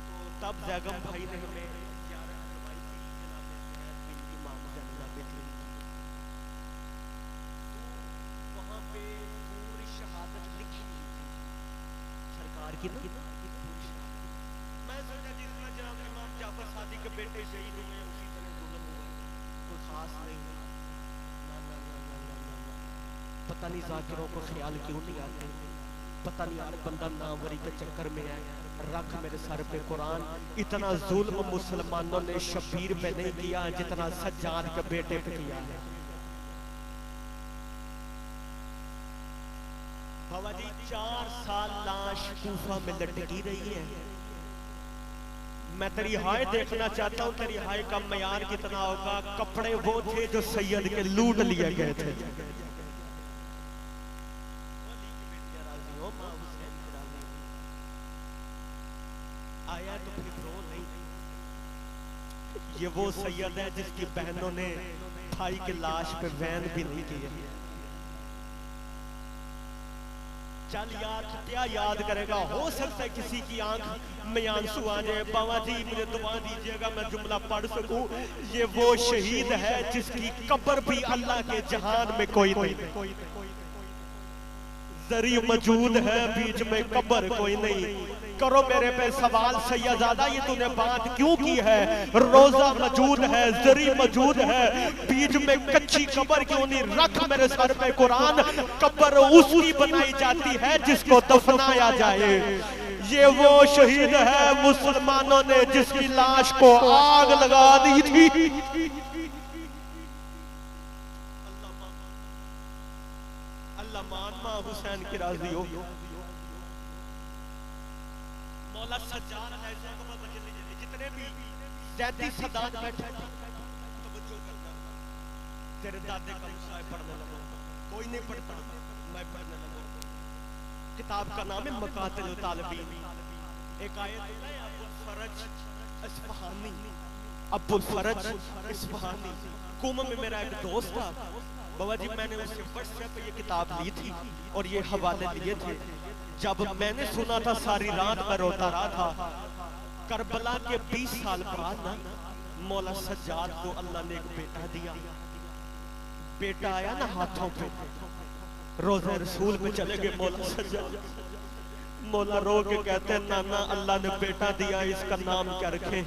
तो तब जैगम भाई ने हमें वहां पे पूरी शहादत लिखी सरकार की। मैं सोचा जिस तरह जनाब इमाम जाफर सादिक के बेटे शहीद हुए उसी तरह जुल्म हुआ, कोई खास नहीं है। पता नहीं जाकिरों को ख्याल क्यों नहीं आते, पता नहीं यार बंदा नामवरी के चक्कर में है। रख मेरे सर पे कुरान। इतना जुल्म मुसलमानों ने शबीर पे नहीं किया जितना सज्जाद के बेटे पे किया है। बाबा जी 4 साल लाश कूफा में लटकी रही है। मैं तेरी हाय देखना चाहता हूँ, तेरी हाय का मयार कितना होगा। कपड़े वो थे जो सैयद के लूट लिए गए थे। आया तो फिर रो नहीं। ये वो सैयद है जिसकी बहनों ने भाई के लाश पे वैन भी नहीं की है। चल यार क्या याद करेगा, हो सकता है किसी की आंख में आंसू आ जाए। बाबा जी मुझे दुआ दीजिएगा मैं जुमला पढ़ सकूं। ये वो शहीद है जिसकी कब्र भी अल्लाह के जहान में कोई नहीं, जरी मौजूद है बीच में कब्र कोई नहीं। करो मेरे पे सवाल सैयदादा, ये तूने बात क्यों की है? रोजा मौजूद है, जरी मौजूद है, बीच में कच्ची कब्र क्यों नहीं? रख मेरे सर पे कुरान, कब्र उसकी बनाई जाती है जिसको दफनाया जाए। ये वो शहीद है मुसलमानों ने जिसकी लाश को आग लगा दी थी। अल्लाह मानमा हुसैन की राजी हो। मौला सज्जाद जितने भी जैदी सदात बैठे तवज्जो करना। तेरे दादे का मुसाहिब पढ़ने लगा, कोई नहीं पढ़ता, मैं पढ़ने लगा। किताब का नाम है मकातिल तालिबीन। एक आयत है अबुल फरज इस्फहानी, अबुल फरज इस्फहानी। कुम में मेरा एक दोस्त था बाबा जी, मैंने उससे व्हाट्सएप पे ये किताब ली थी और ये हवाले लिए थे। जब मैंने सुना था सारी रात मैं रोता रहा था। करबला के 20 साल बाद ना मौला सज्जाद को अल्लाह ने एक बेटा दिया। बेटा आया ना हाथों पे, रोज़े रसूल पे चले गए मौला सज्जाद। मौला रो के कहते हैं नाना अल्लाह ने बेटा दिया, इसका नाम क्या रखे?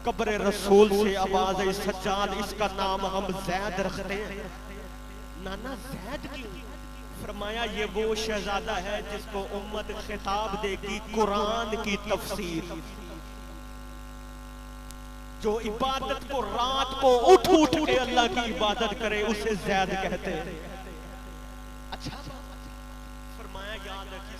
कब्र रसूल से आवाज आई सज्जाद इसका नाम हम जैद रखते हैं। नाना जैद क्यों? फरमाया ये वो शहजादा है जिसको उम्मत खिताब देगी कुरान की तफसीर, जो इबादत को रात को उठ उठ के अल्लाह की इबादत करे उसे जैद कहते हैं। अच्छा फरमाया याद रखिए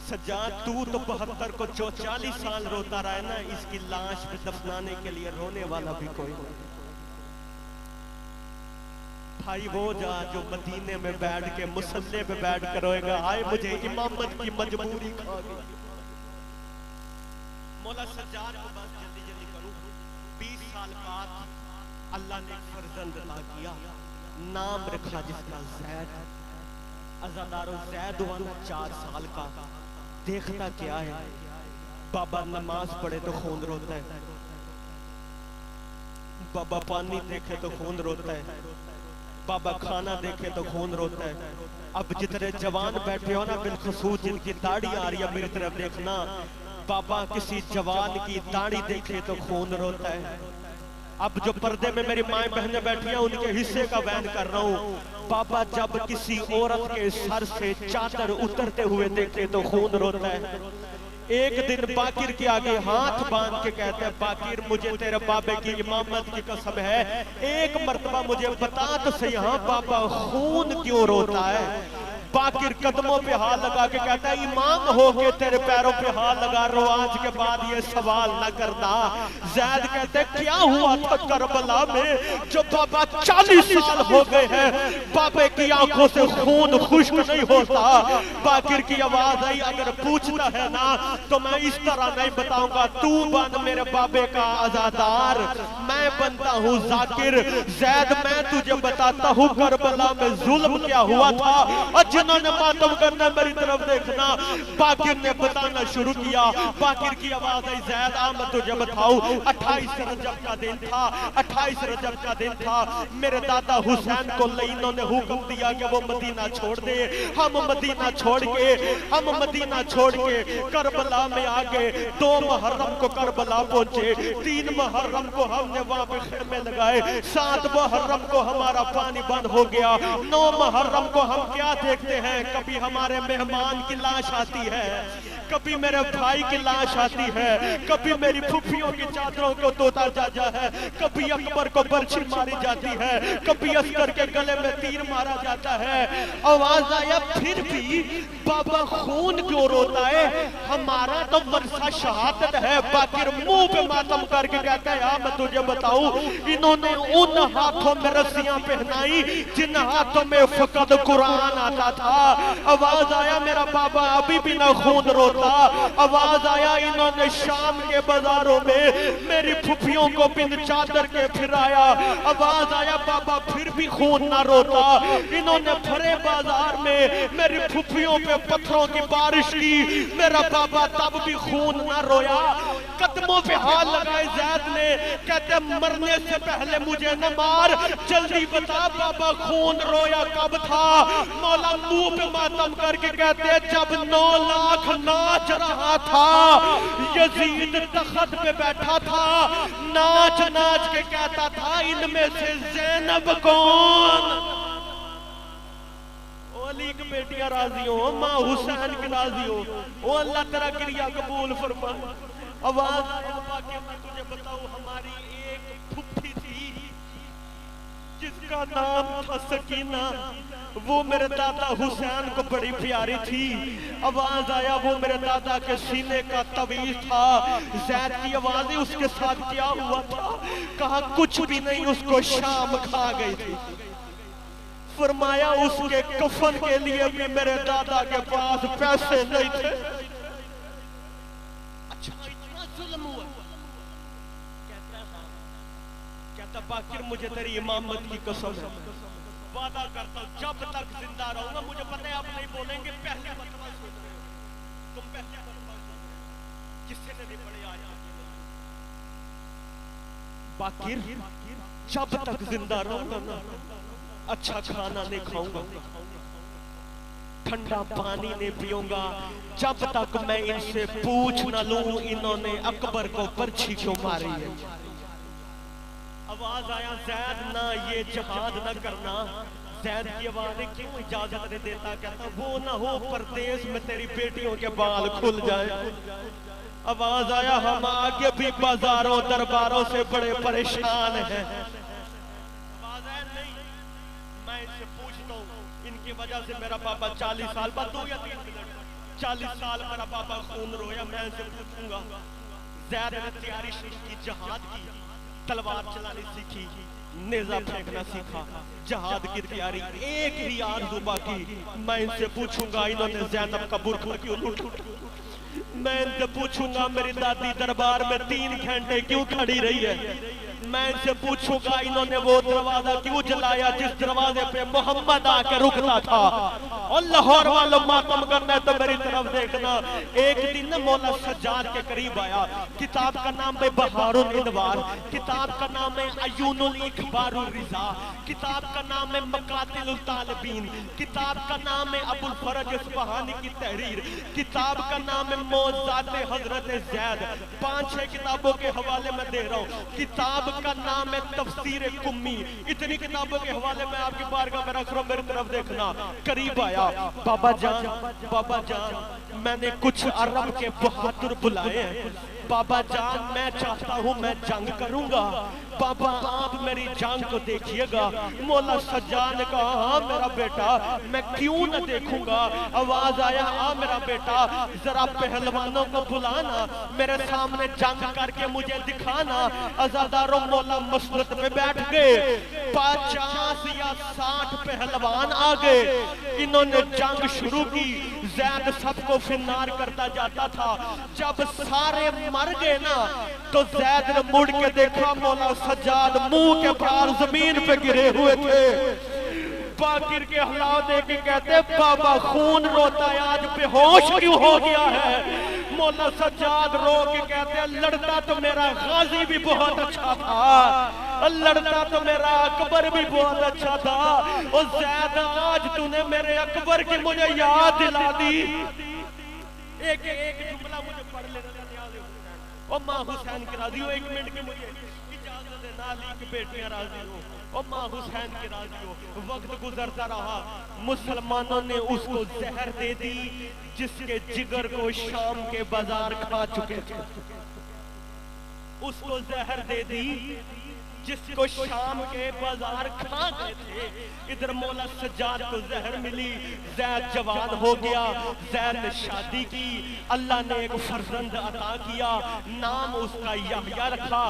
सज्जाद तू तो 72 को जो 40 साल रोता रहा है ना, इसकी लाश पे दफनाने के लिए रोने वाला भी कोई नहीं। भाई वो जा जो मदीने में बैठ के मुसल्ले पे बैठ कर रोएगा, आए मुझे इमामत की मजबूरी खा गई। मौला सज्जाद को बस जल्दी जल्दी करूं। 20 साल बाद अल्लाह ने एक फर्जंद अता किया, नाम रखा जिसका जैद। अज़ादारो जैद हुआ 4 साल का। देखता क्या है, बाबा नमाज पढ़े तो खून रोता है, बाबा पानी देखे तो खून रोता है, बाबा खाना देखे तो खून रोता है। अब जितने जवान बैठे हो ना, बिलखसूस जिनकी दाढ़ी आ रही है मेरी तरफ देखना, बाबा किसी जवान की दाढ़ी देखे तो खून रोता है। अब जो पर्दे में मेरी माएं बहनें बैठी हैं उनके हिस्से का बयान कर रहा हूँ। बाबा जब किसी औरत के सर से चादर उतरते हुए देखे तो खून रोता है। एक दिन बाकिर के आगे हाथ बांध के कहते हैं बाकिर मुझे तेरे बाबे की इमामत की कसम है, एक मर्तबा मुझे बता तो सही हाँ बाबा खून क्यों रोता है? बाकिर कदमों पे हाथ लगा के कहता है इमाम हो के तेरे पैरों पे हाथ लगा रो, आज के बाद ये सवाल न करना। जैद कहते क्या हुआ था करबला में जो बाबा 40 साल हो गए हैं बाबे की आंखों से खून खुश्क नहीं होता? बाकिर की आवाज आई अगर पूछता है ना तो मैं इस तरह नहीं बताऊंगा, तू बन मेरे बाबे का आजादार, मैं बनता हूँ जाकिर। जैद मैं तुझे बताता हूँ करबला में जुल्म क्या हुआ था और जिन्होंने मातम करना मेरी तरफ देखना। बाकिर ने बताना शुरू किया। बाकिर की आवाज आई जैद आ मैं तुझे बताऊं, 28 रजब का दिन था, 28 रजब का दिन था। मेरे दादा हुसैन को लईनों ने हुक्म दिया कि वो मदीना छोड़ दे। हम मदीना छोड़ के करबला में आ गए। 2 मुहर्रम को करबला पहुंचे, 3 मुहर्रम को हमने वहां पे खेमे लगाए, 7 मुहर्रम को हमारा पानी बंद हो गया, 9 मुहर्रम को हम क्या देखते हैं, कभी हमारे मेहमान की लाश आती है, कभी मेरे भाई की लाश आती है, कभी मेरी फुफियों की चादरों को तोड़ा जाता है, कभी अकबर को बर्छी मारी जाती है, कभी अस्कर के गले में तीर मारा जाता है। आवाज आया फिर भी बाबा खून क्यों रोता है? हमारा तो वर्षा शहादत है। बाकिर मुंह पे मातम करके कहता है यार मैं तुझे बताऊं, इन्होंने उन हाथों में रस्सियां पहनाई जिन हाथों में फकत कुरान आता था। आवाज आया मेरा बाबा अभी भी ना खून रोता। आवाज आया इन्होंने शाम के बाजारों में मेरी फुफियों को बिन चादर के फिराया। आवाज आया बाबा फिर भी खून ना रोता। इन्होंने भरे बाजार में मेरी फुफियों पे पत्थरों की बारिश की, मेरा बाबा तब भी खून ना रोया। कदमों पे हाथ लगाए जैद ने, कहते मरने से पहले मुझे न मार, जल्दी बता बाबा खून रोया कब था। मौला मुंह पे मातम करके कहते जब 9 लाख नाच रहा था, यजीद तख्त पे बैठा था, नाच नाच के कहता था इनमें से ज़ैनब कौन। अली की बेटियां राजी हो, माँ हुसैन की राजी हो, ओ अल्लाह तेरा क्रिया कबूल फरमा। आवाज आया मैं तुझे बताऊं हमारी एक फुफ्फी थी जिसका नाम था सकीना, वो मेरे दादा हुसैन को बड़ी प्यारी थी। आवाज आया वो मेरे दादा के सीने का तवीज था। ज़ैद की आवाज उसके साथ क्या हुआ था, कहा कुछ भी नहीं, उसको शाम खा गई थी। फरमाया उसके कफन के लिए भी मेरे दादा के पास पैसे नहीं थे। अच्छा इतना जुल्म हुआ। कहता बाकिर मुझे तेरी इमामत की कसम है, वादा करता हूं जब तक जिंदा रहूंगा। मुझे पता है आप नहीं बोलेंगे पहले मरतबा सोच रहे हो तुम, पहले मरतबा किससे नहीं पड़े आज। बाकिर जब तक जिंदा रहूंगा ना अच्छा खाना नहीं खाऊंगा, ठंडा पानी नहीं पीऊंगा, जब तक मैं इनसे पूछ न लूं इन्होंने अकबर को पर्ची क्यों मारी है। आवाज आया ज़ैद ना ये जहाद न करना। ज़ैद की आवाज क्यों इजाजत नहीं देता, कहता वो ना हो परदेश में तेरी बेटियों के बाल खुल जाए। आवाज आया हम आगे भी बाजारों दरबारों से बड़े परेशान हैं। इनकी वजह से मेरा पापा 40 साल बाद 2 या 3 मिनट 40 साल मेरा पापा खून रोया। मैं इनसे पूछूंगा। ज़ैद ने तैयारी शुरू की, जहाद की, तलवार चलानी सीखी, नेजा फेंकना सीखा, जहाद की तैयारी। एक ही आरज़ू बाकी, मैं इनसे पूछूंगा इन्होंने ज़ैनब का बुरखा क्यों लूटा। मैं इनसे पूछूंगा मेरी दादी दरबार में 3 घंटे क्यों खड़ी रही है। मैं इनसे पूछूंगा इन्होंने वो दरवाजा क्यों जलाया जिस दरवाजे पे मोहम्मद आके रुकता था। और लाहौर वालों मातम करना है तो मेरी तरफ देखना। एक दिन न मौला सज्जाद के करीब आया। किताब का नाम है बहारुल इनवार, किताब का नाम है अयूनुल इखबारुल रिजा, किताब का नाम है मकातिलुल तालिबीन, किताब का नाम है अबुल फरज इस्फहानी की तहरीर, किताब का नाम है मौज़ाते हजरत ज़ैद। 5-6 किताबों के हवाले में दे रहा हूँ। किताब का नाम है तफसीर कुम्मी। इतनी किताबों के हवाले में आपकी बारगाह में रख रहा हूं, मेरी तरफ देखना। करीब आया, बाबा जान मैंने कुछ अरब के बहादुर बुलाए हैं। बाबा जान मैं चाहता हूं मैं जंग करूंगा, बाबा आप मेरी जंग को देखिएगा। मौला सज्जाद ने कहा हाँ मेरा बेटा मैं क्यों न देखूंगा। आवाज आया हाँ मेरा बेटा जरा पहलवानों को बुलाना, मेरे सामने जंग करके मुझे दिखाना। अज़ादारों मौला मसनद पे बैठ गए, 50 या 60 पहलवान आ गए। इन्होंने जंग शुरू की। ज़ैद सबको फिन्नार करता जाता था। जब सारे मर गए ना तो ज़ैद ने मुड़ के देखा, मौला सज्जाद मुंह के बाल जमीन पे गिरे हुए थे। बाकिर के हालात देख के कहते बाबा खून रोता है आज बेहोश क्यों हो गया है। मौला सज्जाद रो के कहते लड़ता तो मेरा गाजी भी बहुत अच्छा था, लड़ता तो मेरा अकबर भी बहुत अच्छा था। और ज़ैद आज तूने मेरे अकबर की मुझे याद दिला दी। एक जुमला मुझे पढ़ लेना और माँ हुसैन की राजी हो। 1 मिनट की मुझे इजाजत देना, अली की बेटियां राजी हो और माँ हुसैन की राजी हो। वक्त गुजरता रहा, मुसलमानों ने उसको जहर दे दी जिसके जिगर को शाम के बाजार खा चुके थे। उसको जहर दे दी जिसको शाम के बाजार खा गए थे। इधर मौला सज्जाद को जहर मिली, जैद जवान हो गया, जैद ने शादी की, अल्लाह ने एक फर्जंद अता किया, नाम उसका यहया रखा।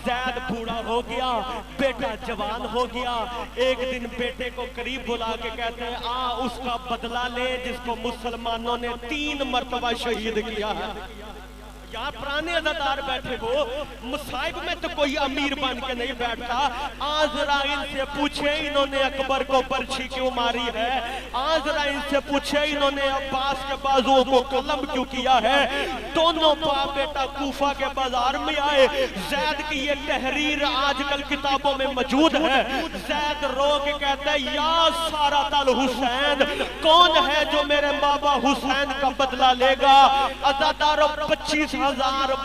जैद बूढ़ा हो गया, बेटा जवान हो गया। एक दिन बेटे को करीब बुला के कहते हैं आ उसका बदला ले जिसको मुसलमानों ने 3 मरतबा शहीद किया है। यार पुराने अदादार बैठे हो, मुसाइब में तो कोई अमीर बन के नहीं बैठता। आज जरा इनसे पूछे इन्होंने अकबर को बर्छी क्यों मारी है, आज जरा इनसे पूछे इन्होंने अब्बास के बाजुओं को कलम क्यों किया है। दोनों बाप बेटा कूफा के बाजार में आए। जैद की ये तहरीर आजकल किताबों में मौजूद है। जैद रो के कहता है या सारा तल हुसैन, कौन है जो मेरे बाबा हुसैन का बदला लेगा। अदादारों 25,000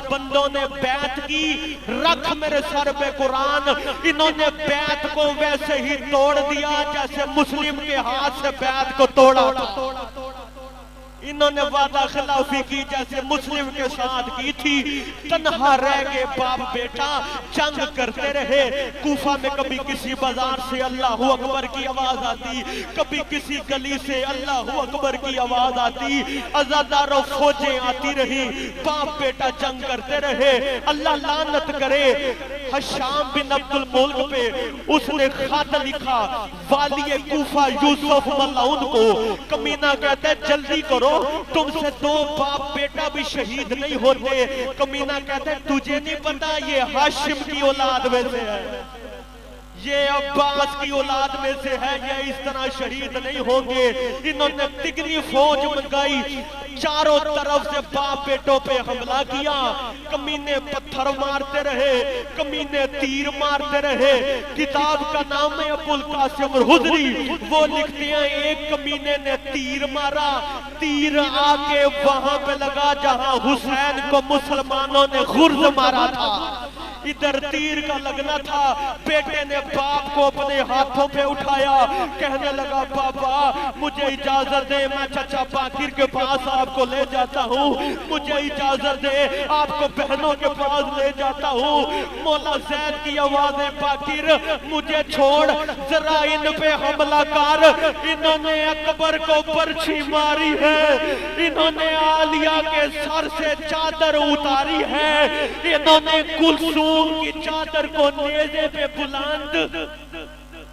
बंदों ने बैत की, रख मेरे सर पे कुरान। इन्होंने बैत को वैसे ही तोड़ दिया जैसे मुस्लिम के हाथ से बैत को तोड़ा। इन्होंने वादा खिलाफी की जैसे मुस्लिम के साथ की थी। तन्हा रह गए बाप बेटा, जंग करते रहे। कूफा में कभी किसी बाजार से अल्लाह अकबर की आवाज आती, कभी किसी गली से अल्लाह अकबर की आवाज आती। अज़ादारों फौजें आती रही, बाप बेटा जंग करते रहे। अल्लाह लानत करे हशाम बिन अब्दुल मुल्क पे, उसने खत लिखा वाली कूफा यूसुफ मलऊन को। कमीना कहता है जल्दी करो, तुमसे 2 बाप बेटा भी शहीद नहीं होते। कमीना कहता है तुझे नहीं पता ये हाशिम की औलाद में से है, ये अब्बास की औलाद में से है, ये इस तरह शहीद नहीं होंगे। इन्होंने तिगनी फौज मंगाई, चारों तरफ से बाप बेटों पे हमला किया। कमीने पत्थर मारते रहे, कमीने तीर मारते रहे। किताब का नाम है अबुल कासिम हुजरी, वो लिखते हैं एक कमीने ने तीर मारा, तीर आके वहां पे लगा जहां हुसैन को मुसलमानों ने गुर्ज मारा था। इधर तीर का लगना था। बेटे ने बाप को अपने हाथों पे उठाया, कहने लगा पापा मुझे इजाजत दे, मैं चाचा बाकिर के पास आपको ले जाता हूँ, मुझे इजाजत दे, आपको बहनों के पास ले जाता हूँ। मौला जैद की आवाज है बाकिर मुझे छोड़, जरा इन पे हमला कर। इन्होंने अकबर को बर्छी मारी है, इन्होंने आलिया के सर से चादर उतारी है, इन्होंने कुलसूम की चादर को नेज़े पे बुलंद।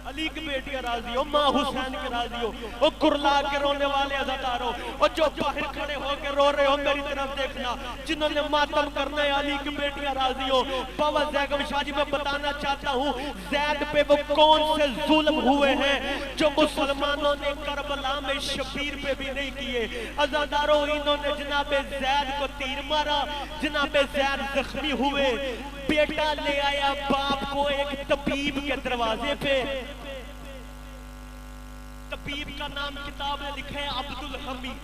अली की बेटियां राजी हो, माँ हुसैन के राजी हो। वो कुरला के रोने वाले अज़ादारों, और जो बाहर खड़े होकर रो रहे हो मेरी तरफ देखना, जिन्होंने मातम करना है अली की बेटियां राजी हो। बाबा ज़ैगम शाह जी मैं बताना चाहता हूँ जैद पे वो कौन से जुल्म हुए हैं जो मुसलमानों ने करबला में शबीर पे भी नहीं किए। अज़ादारों इन्होंने जनाबे जैद को तीर मारा, जनाबे जैद जख्मी हुए। बेटा ले आया बाप को एक तबीब के दरवाजे पे। तबीब का नाम किताब में लिखे है अब्दुल हमीद।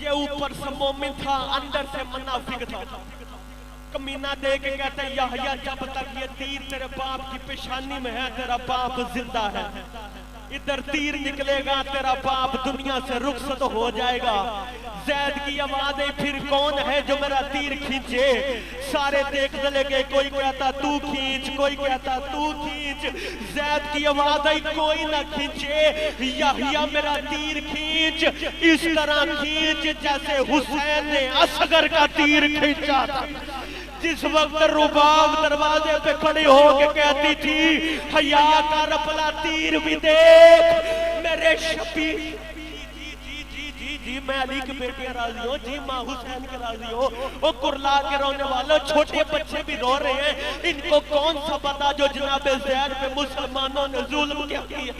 ये ऊपर से मोमिन था, अंदर से मुनाफिक था। कमीना दे के कहते हैं यहया जब तक ये तीर तेरे बाप की पेशानी में है तेरा बाप जिंदा है, इधर तीर निकलेगा तेरा बाप दुनिया से रुखसत हो जाएगा। जैद की आवाज है फिर कौन है जो मेरा तीर खींचे। सारे देखने लगे, कोई कहता तू खींच, कोई कहता तू खींच। जैद की आवाज है कोई ना खींचे, यहया मेरा तीर खींच, इस तरह खींच जैसे हुसैन ने असगर का तीर खींचा था। जिस वक्त रुबाब दरवाजे पे खड़ी होके कहती थी हया कर अपना तीर भी देख मेरे शबीर। जी मैं अली की बेटियां राजी हो, जी माँ हुसैन के राजी हो। वो कुरला के रोने वालों, छोटे बच्चे भी रो रहे हैं, इनको कौन सा पता जो जनाबे ज़ैद पे मुसलमानों ने जुल्म क्या किया।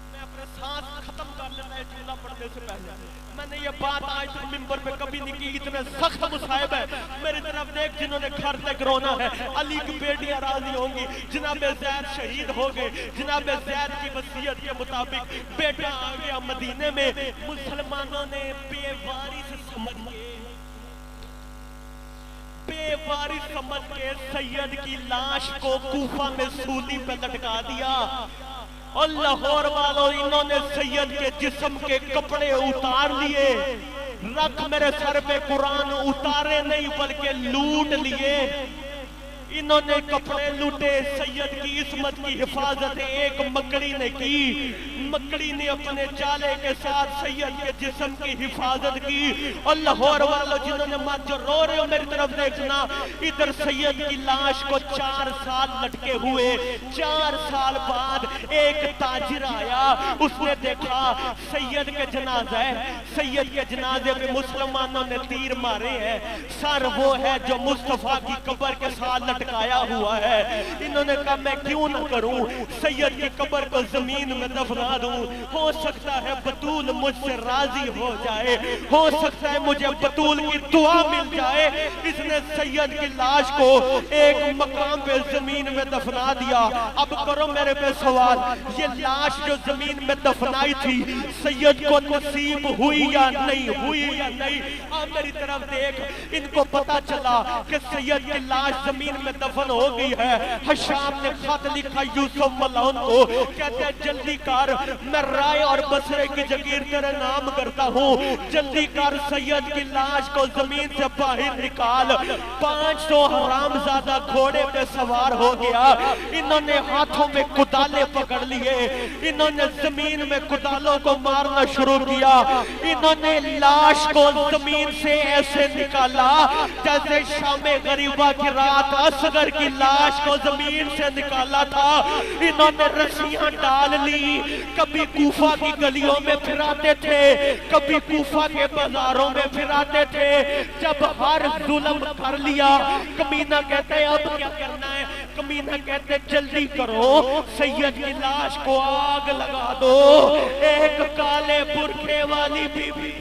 मैं अपने सांस खत्म कर लेना है चूल्हा पड़ने से पहले। मैंने ये बात आज तक मिंबर पे कभी नहीं की, इतने सख्त मुसाहिब है। मेरी तरफ देख जिन्होंने घर तक रोना है, अली की बेटियां राजी होंगी। जनाबे ज़ैद शहीद हो गए, जनाबे ज़ैद की वसीयत के मुताबिक बेटा आ गया मदीने में। मुसलमानों ने बेवारिस समझ के सैयद की लाश को कूफा में सूली पे लटका दिया। और लाहौर वालों इन्होंने सैयद के जिस्म के कपड़े उतार लिए, रख मेरे सर पे कुरान उतारे नहीं बल्कि लूट लिए। इन्होंने कपड़े लूटे, सैयद की इस्मत की हिफाजत एक मकड़ी ने की। मकड़ी ने अपने जाले के साथ सैयद के जिस्म की हिफाजत की। और लाहौर वालों जिन्होंने मत जो रो रहे हो मेरी तरफ देखना, इधर सैयद की लाश को 4 साल लटके हुए। 4 साल बाद एक ताजिर आया, उसने देखा सैयद के जनाजा है, सैयद के जनाजे पे मुसलमानों ने तीर मारे हैं, सर वो है जो मुस्तफा की कब्र के साथ लटकाया हुआ है। इन्होंने कहा मैं क्यों ना करूं, सैयद की कब्र को जमीन में दफना दूं, हो सकता है बतूल मुझसे राजी हो जाए, हो सकता है मुझे बतूल की दुआ मिल जाए। इसने सैयद की लाश को एक मकाम पे जमीन में दफना दिया। अब करो मेरे पे सवाल, ये लाश जो जमीन में दफनाई थी सैयद को नसीब हुई या नहीं हुई या नहीं? अब मेरी तरफ देख, इनको पता चला कि सैयद की लाश जमीन में दफन हो गई है। हशाम ने खत लिखा यूसुफ मलौन को, कहते हैं जल्दी कर, मैं राय और बसरे की जगीर तेरे नाम करता हूँ, जल्दी कर सैयद की लाश को जमीन से बाहर निकाल। 500 हरामजादा घोड़े पे सवार हो गया। इन्होंने हाथों में कुदाले पकड़ लिए, इन्होंने जमीन में कुदालों को मारना शुरू किया। इन्होंने लाश को जमीन से ऐसे निकाला जैसे शामे गरीबा की रात असगर की लाश को जमीन से निकाला था। इन्होंने रस्सियां डाल ली, कभी कूफा की गलियों में फिराते थे, कभी कूफा के बाजारों में फिराते थे। जब हर जुल्म कर लिया, कमीना कहते अब क्या करना है? कमीना कहते जल्दी करो, सैयद की लाश को आग लगा दो। एक काले बुरखे वाली बीबी